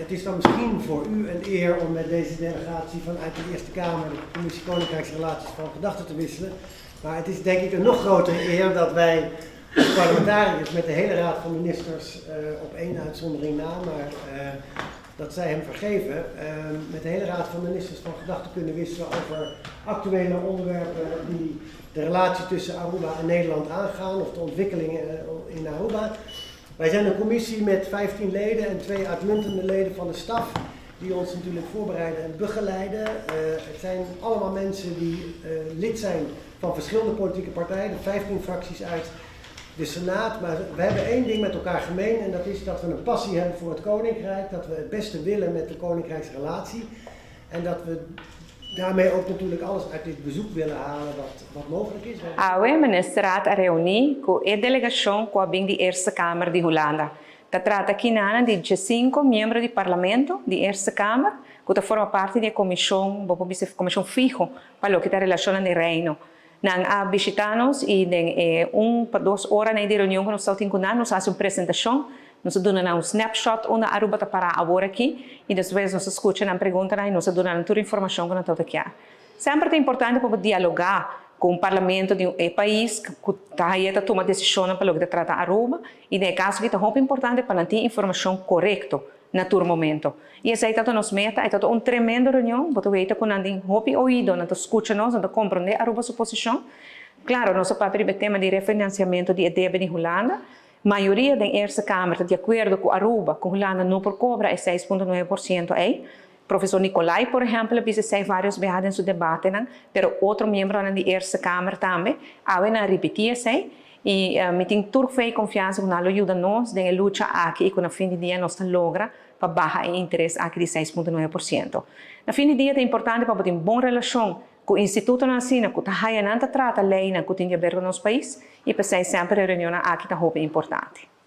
het is dan misschien voor u een eer om met deze delegatie vanuit de Eerste Kamer, de Commissie Koninkrijksrelaties, van gedachten te wisselen. Maar het is denk ik een nog grotere eer dat wij als parlementariërs met de hele Raad van Ministers, op één uitzondering na, maar dat zij hem vergeven, met de hele Raad van Ministers van gedachten kunnen wisselen over actuele onderwerpen die de relatie tussen Aruba en Nederland aangaan of de ontwikkelingen in Aruba. Wij zijn een commissie met 15 leden en 2 uitmuntende leden van de staf die ons natuurlijk voorbereiden en begeleiden. Het zijn allemaal mensen die lid zijn van verschillende politieke partijen, de 15 fracties uit de Senaat. Maar we hebben één ding met elkaar gemeen en dat is dat we een passie hebben voor het Koninkrijk, dat we het beste willen met de Koninkrijksrelatie en dat we daarmee ook natuurlijk alles uit dit bezoek willen halen wat mogelijk is. Awe ministerraad a reuni com a delegação com a de Eerste Kamer de Holanda. Dat trata aqui na de 5 membros do Parlamento de Eerste Kamer, que forma parte da comissão, comissão fijo para o que está relacionado ao reino. Nang visitanos e para 2 horas na reunião que nós estamos tendo, nós fazemos uma apresentação, nós damos um snapshot onde a Aruba está para agora aqui e depois nós escutamos a pergunta e nós damos toda a informação que nós estamos aqui. Sempre é importante para dialogar com o parlamento de um país que está tomando decisão para o que trata a Aruba e no caso que é muito importante para ter informação correta naquele momento. E essa é a nossa meta, é uma tremenda reunião, porque veja que nós temos ouvido, nós escutamos, nós compreendemos a Aruba sua posição. Claro, nosso papel é o tema de refinanciamento de EDB de Holanda. A maioria da Eerste Kamer está de acordo com a Aruba, que Holanda não por cobra é 6,9%. Professor Nicolai, por exemplo, disse vários vezes em seu debate, mas outro membro da Eerste Kamer também, a repetir isso. E me tenho toda fé e confiança que nós ajuda nós na luta aqui e que no fim do dia nós logra para baixar o interesse aqui de 6,9%. No fim do dia é importante para ter uma boa relação com o Instituto Nacional, que está trata a lei que tem a ver com o nosso país e para sempre a reunião aqui é importante.